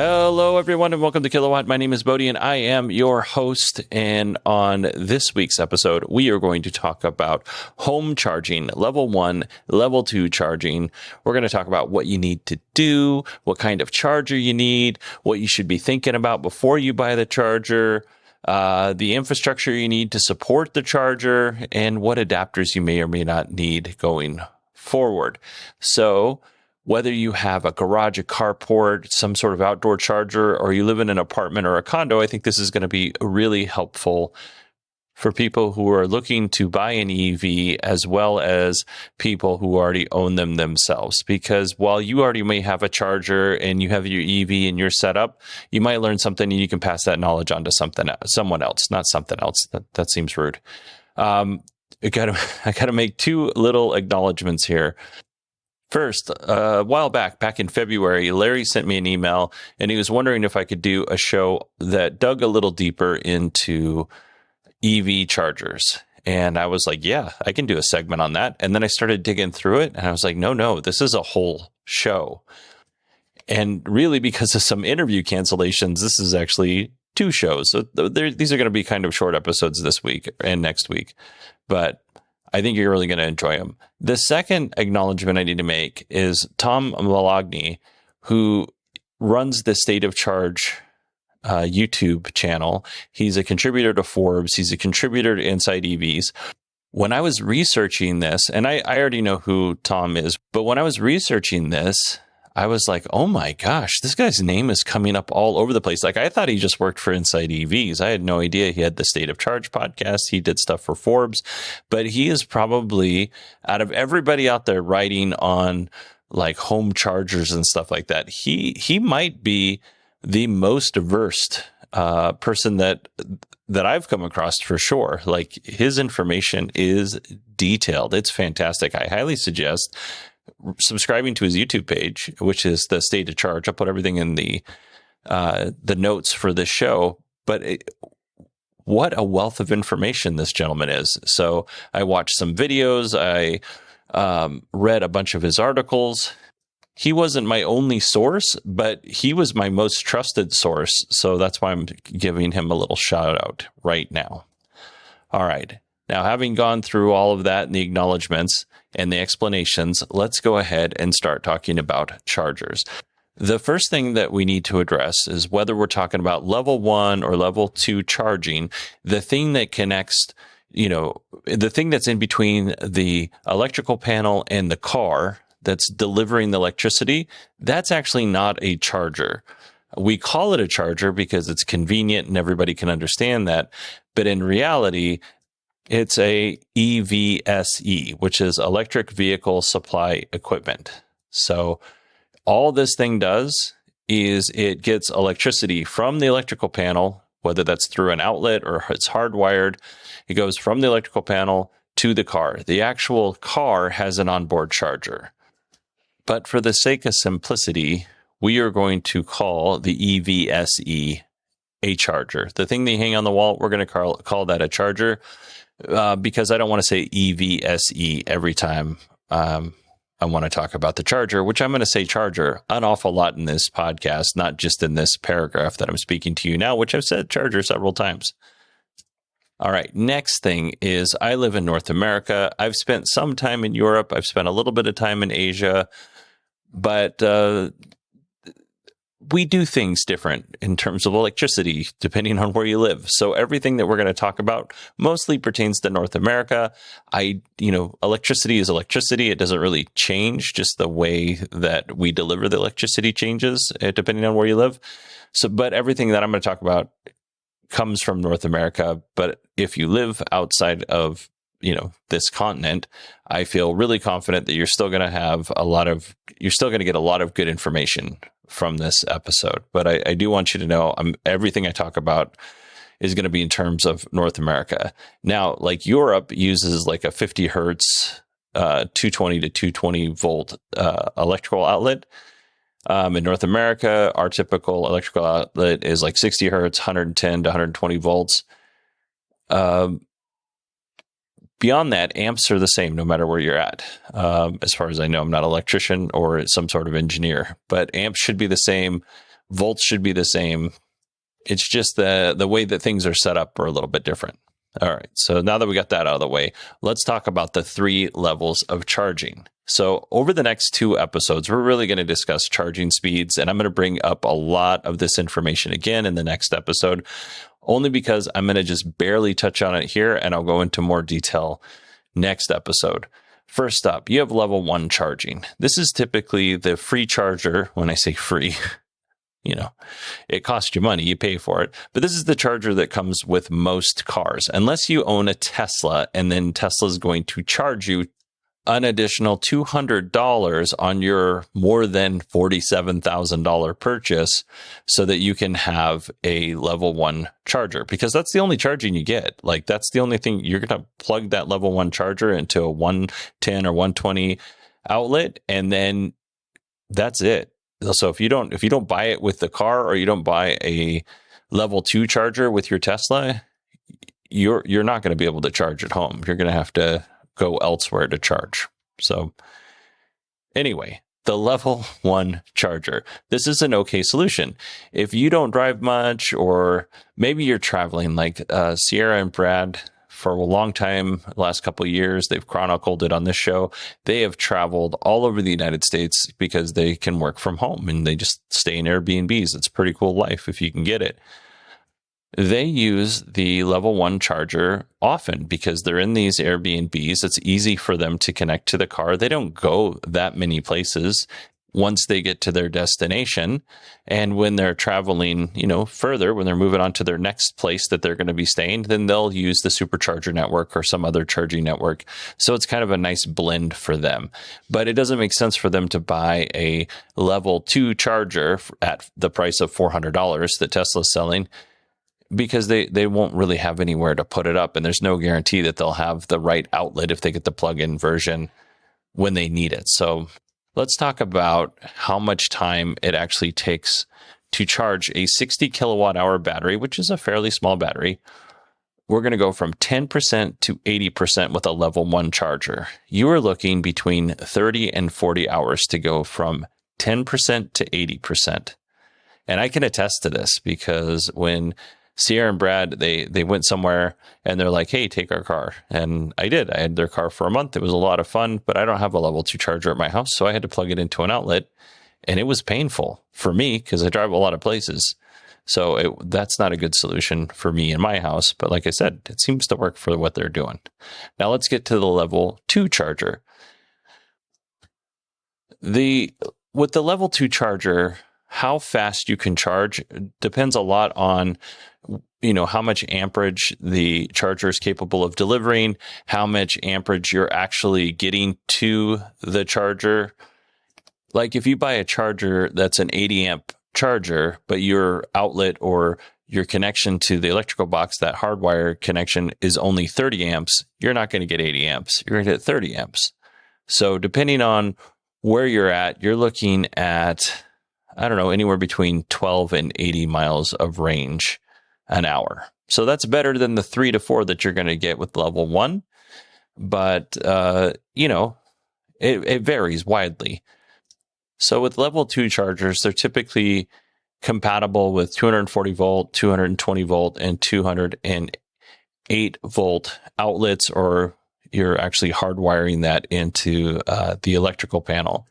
Hello, everyone, and welcome to Kilowatt. My name is Bodie, and I am your host. And on this week's episode, we are going to talk about home charging, level 1, level 2 charging. We're going to talk about what you need to do, what kind of charger you need, what you should be thinking about before you buy the charger, the infrastructure you need to support the charger, and what adapters you may or may not need going forward. So, whether you have a garage, a carport, some sort of outdoor charger, or you live in an apartment or a condo, I think this is going to be really helpful for people who are looking to buy an EV as well as people who already own them themselves. Because while you already may have a charger and you have your EV and your setup, you might learn something and you can pass that knowledge on to someone else, not something else. That seems rude. I gotta make two little acknowledgments here. First, a while back in February, Larry sent me an email and he was wondering if I could do a show that dug a little deeper into EV chargers. And I was like, yeah, I can do a segment on that. And then I started digging through it and I was like, no, this is a whole show. And really, because of some interview cancellations, this is actually 2 shows. So these are going to be kind of short episodes this week and next week. But I think you're really going to enjoy them. The second acknowledgement I need to make is Tom Malagny, who runs the State of Charge YouTube channel. He's a contributor to Forbes. He's a contributor to Inside EVs. When I was researching this, and I already know who Tom is, but when I was researching this, I was like, oh my gosh, this guy's name is coming up all over the place. Like, I thought he just worked for Inside EVs. I had no idea he had the State of Charge podcast. He did stuff for Forbes, but he is probably, out of everybody out there writing on like home chargers and stuff like that, he might be the most versed person that I've come across for sure. Like, his information is detailed. It's fantastic. I highly suggest subscribing to his YouTube page, which is the State of Charge. I'll put everything in the notes for this show. But what a wealth of information this gentleman is. So I watched some videos. I read a bunch of his articles. He wasn't my only source, but he was my most trusted source. So that's why I'm giving him a little shout out right now. All right. Now, having gone through all of that and the acknowledgments and the explanations, let's go ahead and start talking about chargers. The first thing that we need to address is whether we're talking about level 1 or level 2 charging, the thing that connects, the thing that's in between the electrical panel and the car that's delivering the electricity, that's actually not a charger. We call it a charger because it's convenient and everybody can understand that. But in reality, it's a EVSE, which is electric vehicle supply equipment. So all this thing does is it gets electricity from the electrical panel, whether that's through an outlet or it's hardwired. It goes from the electrical panel to the car. The actual car has an onboard charger. But for the sake of simplicity, we are going to call the EVSE a charger. The thing they hang on the wall, we're going to call that a charger. Because I don't want to say EVSE every time I want to talk about the charger, which I'm going to say charger an awful lot in this podcast, not just in this paragraph that I'm speaking to you now, which I've said charger several times. All right, next thing is I live in North America. I've spent some time in Europe. I've spent a little bit of time in Asia, but we do things different in terms of electricity, depending on where you live. So everything that we're going to talk about mostly pertains to North America. Electricity is electricity. It doesn't really change, just the way that we deliver the electricity changes depending on where you live. So, but everything that I'm going to talk about comes from North America. But if you live outside of this continent, I feel really confident that you're still going to get a lot of good information from this episode. But I do want you to know everything I talk about is going to be in terms of North America. Now, like Europe uses like a 50 hertz, 220 to 220 volt electrical outlet. In North America, our typical electrical outlet is like 60 hertz, 110 to 120 volts. Beyond that, amps are the same no matter where you're at. As far as I know, I'm not an electrician or some sort of engineer, but amps should be the same Volts should be the same. It's just the way that things are set up are a little bit different. All right, so now that we got that out of the way, let's talk about the 3 levels of charging. So over the next 2 episodes, we're really going to discuss charging speeds, and I'm going to bring up a lot of this information again in the next episode, only because I'm going to just barely touch on it here, and I'll go into more detail next episode. First up, you have level 1 charging. This is typically the free charger. When I say free, it costs you money, you pay for it. But this is the charger that comes with most cars, unless you own a Tesla, and then Tesla's going to charge you an additional $200 on your more than $47,000 purchase so that you can have a level 1 charger, because that's the only charging you get. Like, that's the only thing. You're going to plug that level 1 charger into a 110 or 120 outlet, and then that's it. So if you don't buy it with the car, or you don't buy a level 2 charger with your Tesla, you're not going to be able to charge at home. You're going to have to go elsewhere to charge. So anyway, the level 1 charger. This is an okay solution. If you don't drive much, or maybe you're traveling, like Sierra and Brad, for a long time, last couple of years, they've chronicled it on this show. They have traveled all over the United States because they can work from home and they just stay in Airbnbs. It's a pretty cool life if you can get it. They use the level 1 charger often because they're in these Airbnbs. It's easy for them to connect to the car. They don't go that many places once they get to their destination. And when they're traveling, further, when they're moving on to their next place that they're going to be staying, then they'll use the supercharger network or some other charging network. So it's kind of a nice blend for them. But it doesn't make sense for them to buy a level 2 charger at the price of $400 that Tesla's selling, because they won't really have anywhere to put it up. And there's no guarantee that they'll have the right outlet if they get the plug-in version when they need it. So let's talk about how much time it actually takes to charge a 60 kilowatt hour battery, which is a fairly small battery. We're going to go from 10% to 80% with a level 1 charger. You are looking between 30 and 40 hours to go from 10% to 80%. And I can attest to this because when Sierra and Brad, they went somewhere and they're like, hey, take our car. And I did. I had their car for a month. It was a lot of fun, but I don't have a level 2 charger at my house. So I had to plug it into an outlet, and it was painful for me because I drive a lot of places. So that's not a good solution for me in my house. But like I said, it seems to work for what they're doing. Now let's get to the level 2 charger. With the level 2 charger, how fast you can charge depends a lot on how much amperage the charger is capable of delivering, how much amperage you're actually getting to the charger. Like if you buy a charger that's an 80 amp charger, but your outlet or your connection to the electrical box, that hardwire connection, is only 30 amps, you're not going to get 80 amps. You're going to get 30 amps. So depending on where you're at, you're looking at, anywhere between 12 and 80 miles of range an hour. So that's better than the 3 to 4 that you're going to get with level 1. But, it varies widely. So with level 2 chargers, they're typically compatible with 240 volt, 220 volt, and 208 volt outlets, or you're actually hardwiring that into the electrical panel.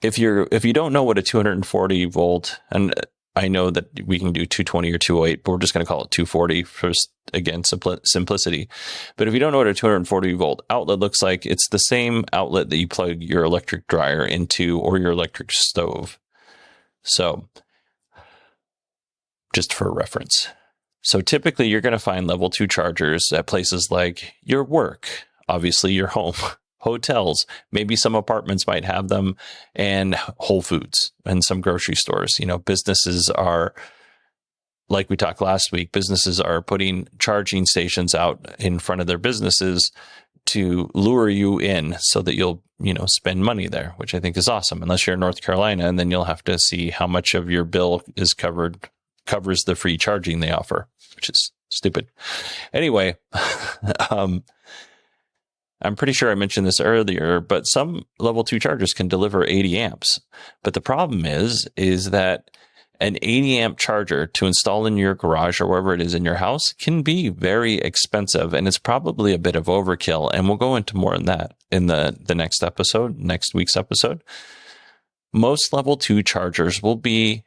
If you don't know what a 240 volt, and I know that we can do 220 or 208, but we're just going to call it 240 for, again, simplicity. But if you don't know what a 240 volt outlet looks like, it's the same outlet that you plug your electric dryer into or your electric stove. So just for reference. So typically you're going to find level 2 chargers at places like your work, obviously your home, hotels, maybe some apartments might have them, and Whole Foods and some grocery stores. Businesses are, like we talked last week, businesses are putting charging stations out in front of their businesses to lure you in so that you'll, spend money there, which I think is awesome, unless you're in North Carolina, and then you'll have to see how much of your bill covers the free charging they offer, which is stupid. Anyway, I'm pretty sure I mentioned this earlier, but some level 2 chargers can deliver 80 amps. But the problem is that an 80 amp charger to install in your garage or wherever it is in your house can be very expensive, and it's probably a bit of overkill. And we'll go into more on that in the next week's episode. Most level 2 chargers will be,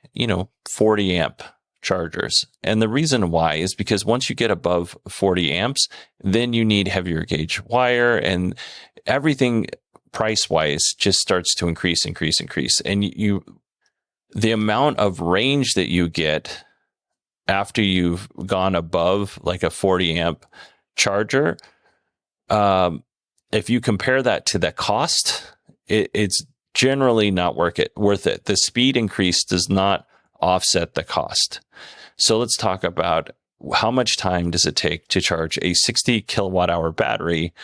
40 amp chargers. And the reason why is because once you get above 40 amps, then you need heavier gauge wire, and everything price wise just starts to increase. And the amount of range that you get after you've gone above like a 40 amp charger, if you compare that to the cost, it's generally not worth it. The speed increase does not offset the cost. So let's talk about how much time does it take to charge a 60 kilowatt hour battery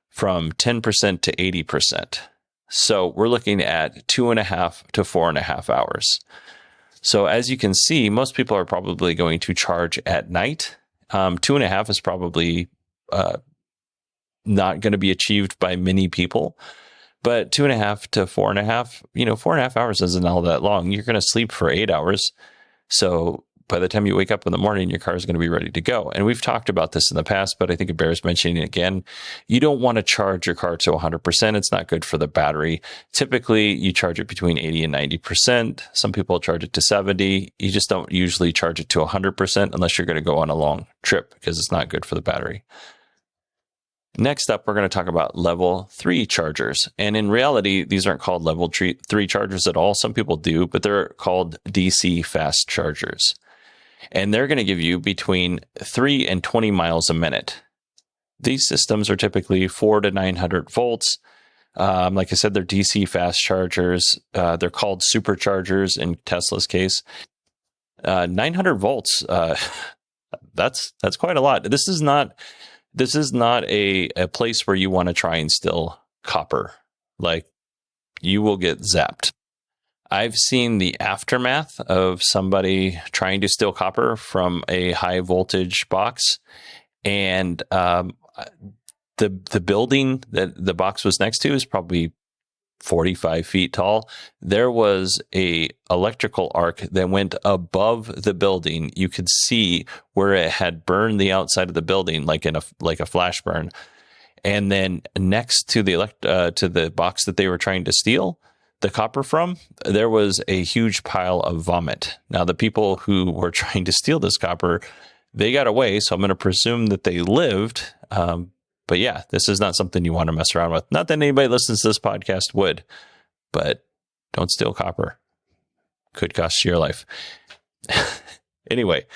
from 10% to 80%. So we're looking at 2.5 to 4.5 hours. So as you can see, most people are probably going to charge at night. 2.5 is probably not going to be achieved by many people. But 2.5 to 4.5, 4.5 hours isn't all that long. You're going to sleep for 8 hours. So by the time you wake up in the morning, your car is going to be ready to go. And we've talked about this in the past, but I think it bears mentioning again. You don't want to charge your car to 100%. It's not good for the battery. Typically, you charge it between 80 and 90%. Some people charge it to 70. You just don't usually charge it to 100% unless you're going to go on a long trip, because it's not good for the battery. Next up, we're going to talk about level 3 chargers. And in reality, these aren't called level 3 chargers at all. Some people do, but they're called DC fast chargers. And they're going to give you between 3 and 20 miles a minute. These systems are typically 4 to 900 volts. Like I said, they're DC fast chargers. They're called superchargers in Tesla's case. 900 volts, that's quite a lot. This is not a place where you want to try and steal copper. Like, you will get zapped. I've seen the aftermath of somebody trying to steal copper from a high voltage box, and the building that the box was next to is probably 45 feet tall. There was a electrical arc that went above the building. You could see where it had burned the outside of the building, like a flash burn. And then next to the box that they were trying to steal the copper from, there was a huge pile of vomit. Now, the people who were trying to steal this copper, they got away, so I'm going to presume that they lived. But yeah, this is not something you want to mess around with. Not that anybody listens to this podcast would, but don't steal copper. Could cost you your life. Anyway,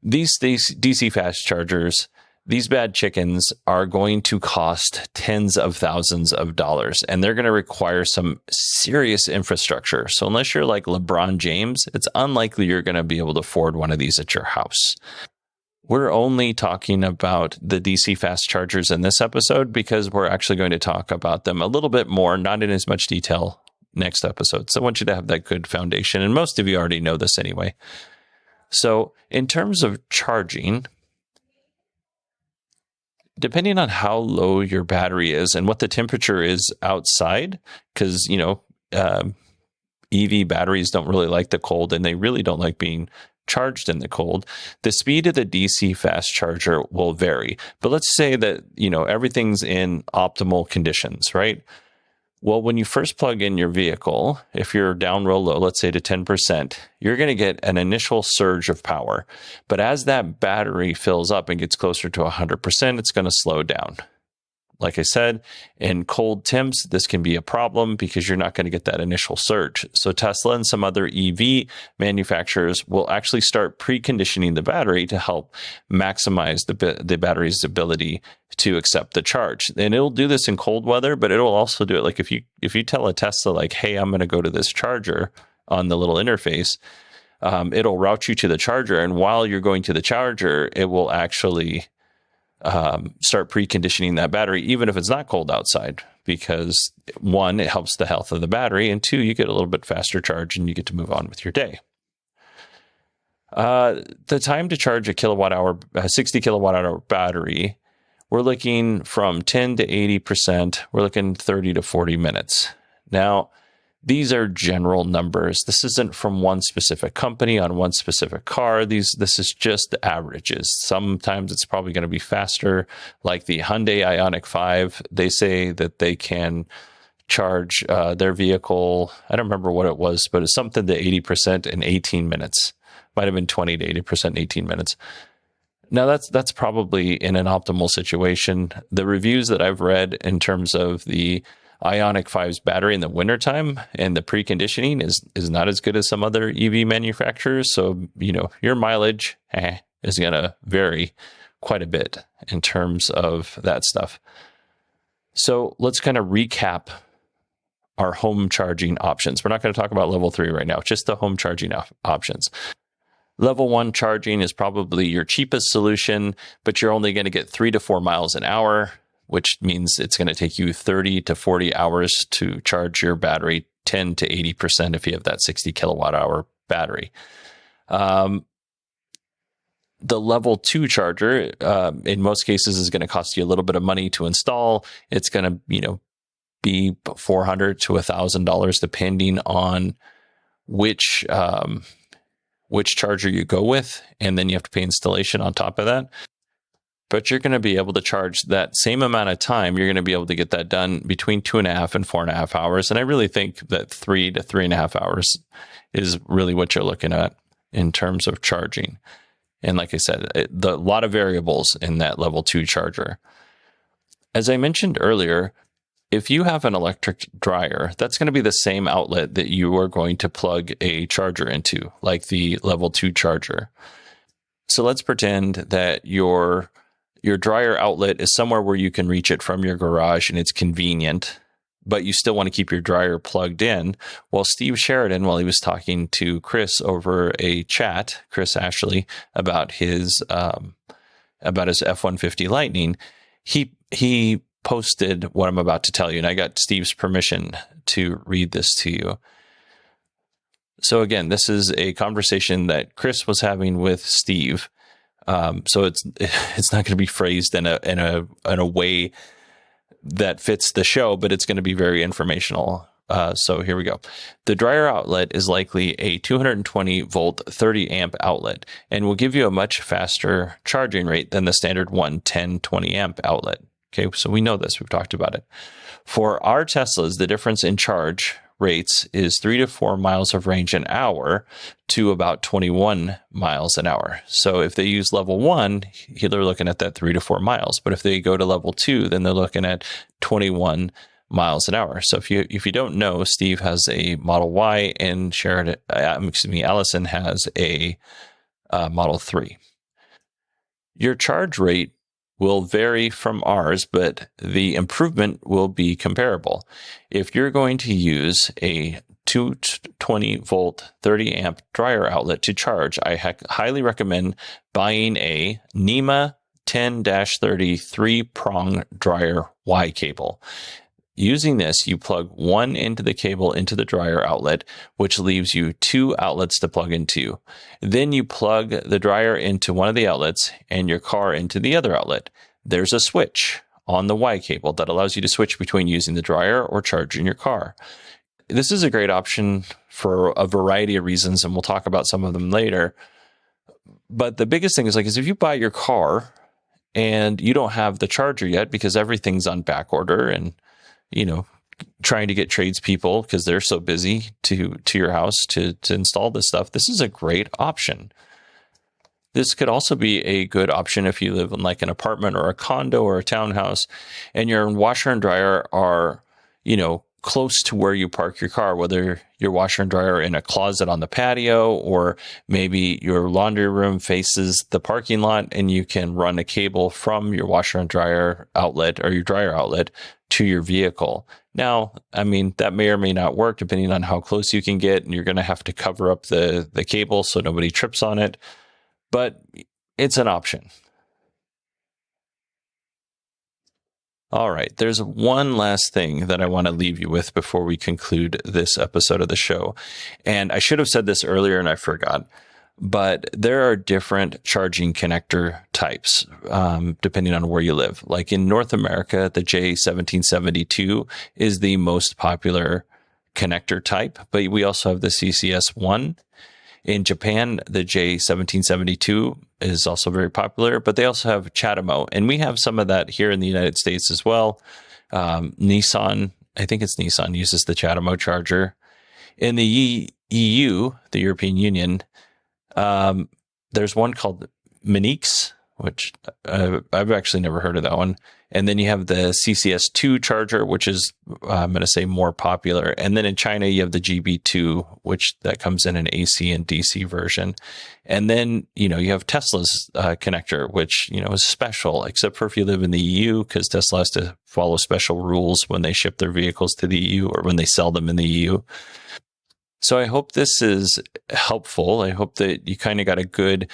these DC fast chargers, these bad chickens are going to cost tens of thousands of dollars, and they're going to require some serious infrastructure. So unless you're like LeBron James, it's unlikely you're going to be able to afford one of these at your house. We're only talking about the DC fast chargers in this episode because we're actually going to talk about them a little bit more, not in as much detail, next episode. So I want you to have that good foundation, and most of you already know this anyway. So in terms of charging, depending on how low your battery is and what the temperature is outside, because, EV batteries don't really like the cold, and they really don't like being charged in the cold, the speed of the DC fast charger will vary. But let's say that, everything's in optimal conditions, right? Well, when you first plug in your vehicle, if you're down real low, let's say to 10%, you're going to get an initial surge of power. But as that battery fills up and gets closer to 100%, it's going to slow down. Like I said, in cold temps, this can be a problem because you're not going to get that initial surge. So Tesla and some other EV manufacturers will actually start preconditioning the battery to help maximize the battery's ability to accept the charge. And it'll do this in cold weather, but it'll also do it like if you tell a Tesla like, hey, I'm going to go to this charger on the little interface, it'll route you to the charger. And while you're going to the charger, it will actually start preconditioning that battery, even if it's not cold outside, because one, it helps the health of the battery, and two, you get a little bit faster charge and you get to move on with your day. The time to charge a 60 kilowatt hour battery, we're looking from 10 to 80%. We're looking 30 to 40 minutes. Now, these are general numbers. This isn't from one specific company on one specific car. This is just averages. Sometimes it's probably going to be faster, like the Hyundai Ioniq 5. They say that they can charge their vehicle, I don't remember what it was, but it's something to 80% in 18 minutes. Might have been 20 to 80% in 18 minutes. Now, that's probably in an optimal situation. The reviews that I've read in terms of the Ioniq 5's battery in the wintertime and the preconditioning is not as good as some other EV manufacturers. So, your mileage is going to vary quite a bit in terms of that stuff. So let's kind of recap our home charging options. We're not going to talk about level 3 right now, just the home charging options. Level 1 charging is probably your cheapest solution, but you're only going to get 3 to 4 miles an hour, which means it's going to take you 30 to 40 hours to charge your battery, 10 to 80% if you have that 60 kilowatt hour battery. The level 2 charger, in most cases, is going to cost you a little bit of money to install. It's going to, be $400 to $1,000 depending on which charger you go with, and then you have to pay installation on top of that. But you're going to be able to charge that same amount of time. You're going to be able to get that done between 2.5 and 4.5 hours. And I really think that 3 to 3.5 hours is really what you're looking at in terms of charging. And like I said, a lot of variables in that level 2 charger. As I mentioned earlier, if you have an electric dryer, that's going to be the same outlet that you are going to plug a charger into, like the level 2 charger. So let's pretend that your dryer outlet is somewhere where you can reach it from your garage and it's convenient, but you still want to keep your dryer plugged in. Well, Steve Sheridan, while he was talking to Chris over a chat, Chris Ashley, about his F-150 Lightning, he posted what I'm about to tell you, and I got Steve's permission to read this to you. So again, this is a conversation that Chris was having with Steve. So it's not going to be phrased in a way that fits the show, but it's going to be very informational. So here we go. The dryer outlet is likely a 220 volt 30 amp outlet and will give you a much faster charging rate than the standard 110 20 amp outlet. Okay, so we know this. We've talked about it. For our Teslas, the difference in charge rates is 3 to 4 miles of range an hour to about 21 miles an hour. So if they use level 1, they're looking at that 3 to 4 miles. But if they go to level 2, then they're looking at 21 miles an hour. So if you don't know, Steve has a Model Y and Allison has a Model 3. Your charge rate will vary from ours, but the improvement will be comparable. If you're going to use a 220 volt 30 amp dryer outlet to charge, I highly recommend buying a NEMA 10-30 3-prong dryer Y cable. Using this, you plug one end of the cable into the dryer outlet, which leaves you 2 outlets to plug into. Then you plug the dryer into one of the outlets and your car into the other outlet. There's a switch on the Y cable that allows you to switch between using the dryer or charging your car. This is a great option for a variety of reasons, and we'll talk about some of them later. But the biggest thing is if you buy your car and you don't have the charger yet because everything's on back order and trying to get tradespeople because they're so busy to your house to install this stuff, this is a great option. This could also be a good option if you live in an apartment or a condo or a townhouse and your washer and dryer are, close to where you park your car, whether your washer and dryer are in a closet on the patio or maybe your laundry room faces the parking lot and you can run a cable from your washer and dryer outlet or your dryer outlet to your vehicle. Now, that may or may not work depending on how close you can get, and you're going to have to cover up the cable so nobody trips on it, but it's an option. All right, there's one last thing that I want to leave you with before we conclude this episode of the show. And I should have said this earlier and I forgot, but there are different charging connector types depending on where you live. Like in North America, the J1772 is the most popular connector type, but we also have the CCS1. In Japan, the J1772 is also very popular, but they also have CHAdeMO, and we have some of that here in the United States as well. Nissan, I think it's Nissan, uses the CHAdeMO charger. In the EU, the European Union, there's one called Minix, which I've actually never heard of that one. And then you have the CCS2 charger, which is, I'm going to say, more popular. And then in China, you have the GB2, which that comes in an AC and DC version. And then, you have Tesla's connector, which, is special, except for if you live in the EU, because Tesla has to follow special rules when they ship their vehicles to the EU or when they sell them in the EU. So I hope this is helpful. I hope that you kind of got a good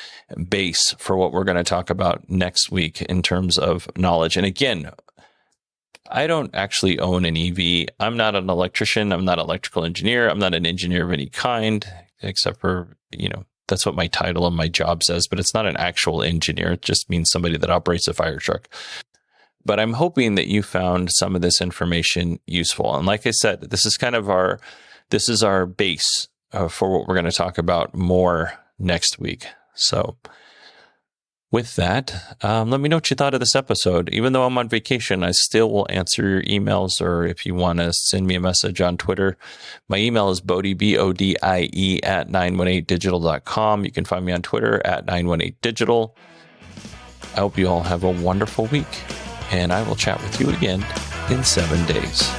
base for what we're going to talk about next week in terms of knowledge. And again, I don't actually own an EV. I'm not an electrician. I'm not an electrical engineer. I'm not an engineer of any kind, except for, that's what my title and my job says, but it's not an actual engineer. It just means somebody that operates a fire truck. But I'm hoping that you found some of this information useful. And like I said, this is kind of our base for what we're going to talk about more next week. So with that, let me know what you thought of this episode. Even though I'm on vacation, I still will answer your emails, or if you want to send me a message on Twitter, my email is Bodie, Bodie, at 918digital.com. You can find me on Twitter at 918digital. I hope you all have a wonderful week, and I will chat with you again in 7 days.